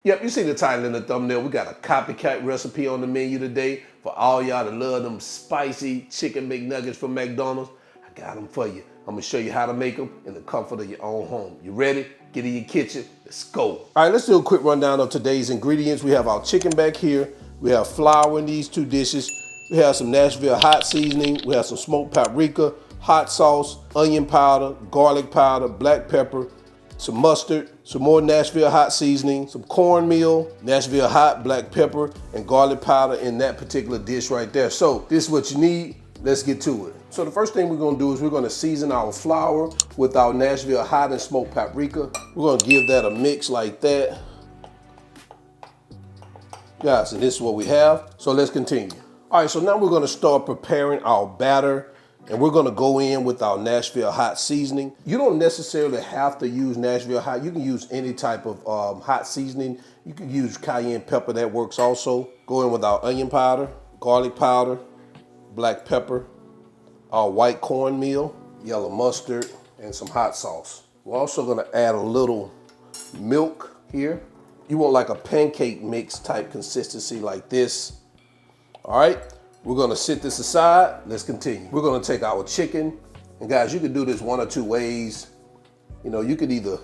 Yep, you see the title in the thumbnail. We got a copycat recipe on the menu today for all y'all that love them spicy chicken McNuggets from McDonald's. I got them for you. I'm gonna show you how to make them in the comfort of your own home. You ready? Get in your kitchen, let's go. All right, let's do a quick rundown of today's ingredients. We have our chicken back here. We have flour in these two dishes. We have some Nashville Hot Seasoning. We have some smoked paprika, hot sauce, onion powder, garlic powder, black pepper, some mustard, some more Nashville Hot Seasoning, some cornmeal, Nashville Hot, black pepper, and garlic powder in that particular dish right there. So this is what you need. Let's get to it. So the first thing we're gonna do is we're gonna season our flour with our Nashville Hot and smoked paprika. We're gonna give that a mix like that. Guys, and this is what we have. So let's continue. All right, so now we're gonna start preparing our batter, and we're gonna go in with our Nashville Hot Seasoning. You don't necessarily have to use Nashville Hot. You can use any type of hot seasoning. You can use Cayenne Pepper, that works also. Go in with our onion powder, garlic powder, black pepper, our white cornmeal, yellow mustard, and some hot sauce. We're also gonna add a little milk here. You want like a pancake mix type consistency like this. All right, we're gonna sit this aside. Let's continue. We're gonna take our chicken, and guys, you can do this one or two ways. You know, you could either,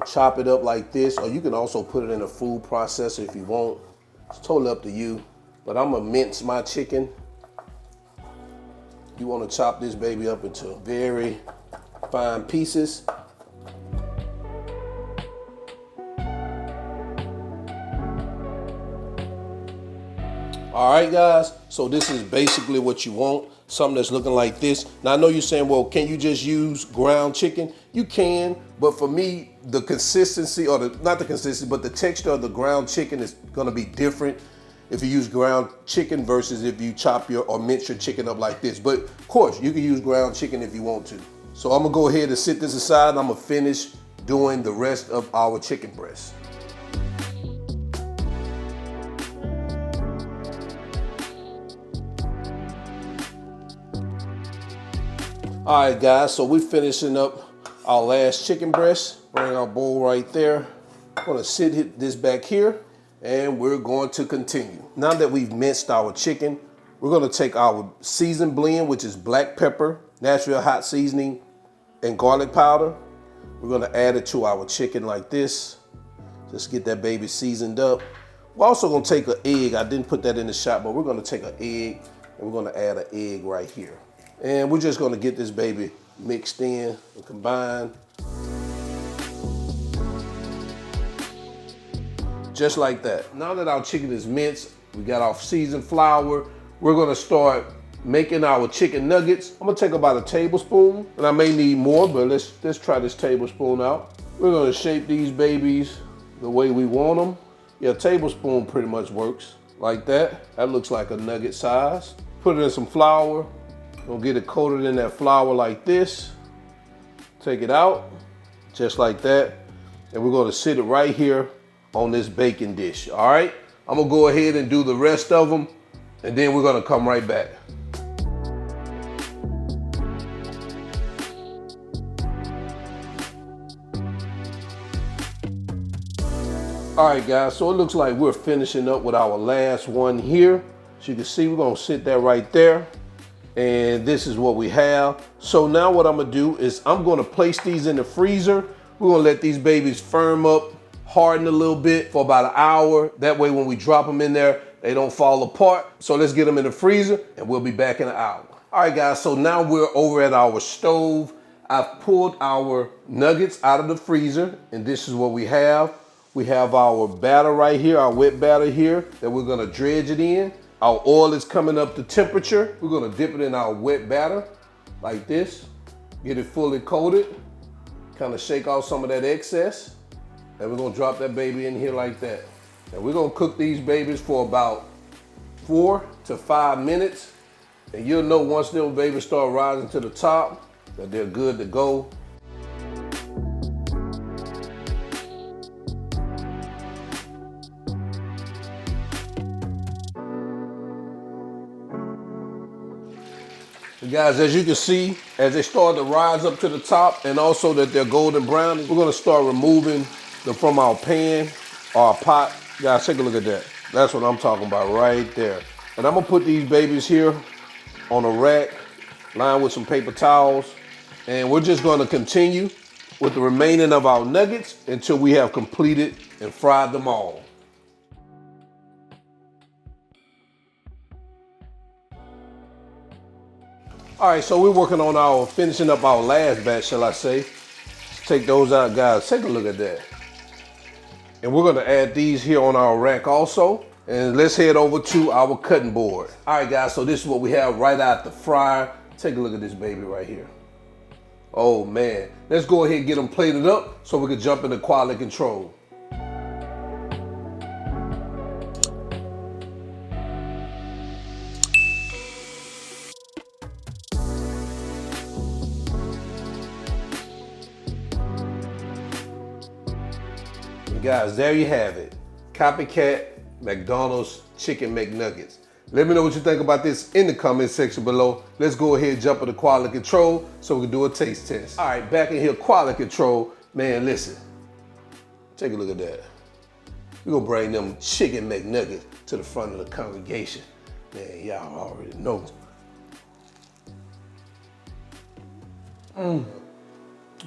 chop it up like this, or you can also put it in a food processor if you want. It's totally up to you, but I'm gonna mince my chicken. You wanna chop this baby up into very fine pieces. All right, guys, so this is basically what you want, something that's looking like this. Now, I know you're saying, well, can you just use ground chicken? You can, but for me, the consistency, or not the consistency, but the texture of the ground chicken is gonna be different if you use ground chicken versus if you chop or mince your chicken up like this. But of course, you can use ground chicken if you want to. So I'm gonna go ahead and sit this aside, and I'm gonna finish doing the rest of our chicken breast. All right, guys, so we're finishing up our last chicken breast. Bring our bowl right there. I'm gonna hit this back here, and we're going to continue. Now that we've minced our chicken, we're gonna take our seasoned blend, which is black pepper, Nashville Hot Seasoning, and garlic powder. We're gonna add it to our chicken like this. Just get that baby seasoned up. We're also gonna take an egg. I didn't put that in the shot, but we're gonna take an egg, and we're gonna add an egg right here. And we're just gonna get this baby mixed in and combined. Just like that. Now that our chicken is minced, we got our seasoned flour, we're gonna start making our chicken nuggets. I'm gonna take about a tablespoon, and I may need more, but let's try this tablespoon out. We're gonna shape these babies the way we want them. Yeah, a tablespoon pretty much works like that. That looks like a nugget size. Put it in some flour. Gonna get it coated in that flour like this. Take it out, just like that. And we're gonna sit it right here on this baking dish, all right? I'm gonna go ahead and do the rest of them, and then we're gonna come right back. All right, guys, so it looks like we're finishing up with our last one here. As you can see, we're gonna sit that right there. And this is what we have. So now what I'm gonna do is I'm gonna place these in the freezer. We're gonna let these babies firm up, harden a little bit for about an hour. That way when we drop them in there, they don't fall apart. So let's get them in the freezer, and we'll be back in an hour. All right, guys, so now we're over at our stove. I've pulled our nuggets out of the freezer, and this is what we have. We have our batter right here, our wet batter here, that we're gonna dredge it in. Our oil is coming up to temperature. We're gonna dip it in our wet batter like this. Get it fully coated. Kind of shake off some of that excess. And we're gonna drop that baby in here like that. And we're gonna cook these babies for about 4 to 5 minutes. And you'll know once them babies start rising to the top that they're good to go. Guys, as you can see, as they start to rise up to the top and also that they're golden brown, we're gonna start removing them from our pan or a pot. Guys, take a look at that. That's what I'm talking about right there. And I'm gonna put these babies here on a rack, lined with some paper towels. And we're just gonna continue with the remaining of our nuggets until we have completed and fried them all. All right, so we're working on finishing up our last batch, shall I say. Let's take those out, guys. Take a look at that. And we're gonna add these here on our rack also. And let's head over to our cutting board. All right, guys, so this is what we have right out the fryer. Take a look at this baby right here. Oh man, let's go ahead and get them plated up so we can jump into quality control. Guys, there you have it. Copycat McDonald's Chicken McNuggets. Let me know what you think about this in the comment section below. Let's go ahead and jump into quality control so we can do a taste test. All right, back in here, quality control. Man, listen. Take a look at that. We're gonna bring them Chicken McNuggets to the front of the congregation. Man, y'all already know.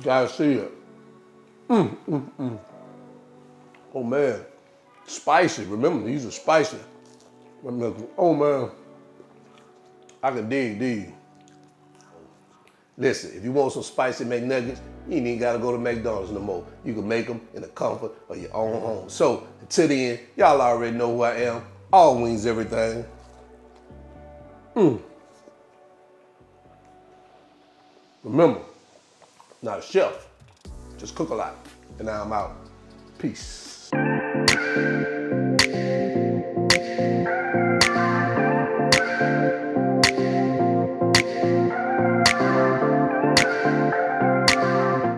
Gotta see it. Oh man, spicy. Remember, these are spicy. Oh man, I can dig these. Listen, if you want some spicy McNuggets, you ain't even gotta go to McDonald's no more. You can make them in the comfort of your own home. So, until the end, y'all already know who I am. All wings, everything. Remember, not a chef, just cook a lot. And now I'm out. Peace.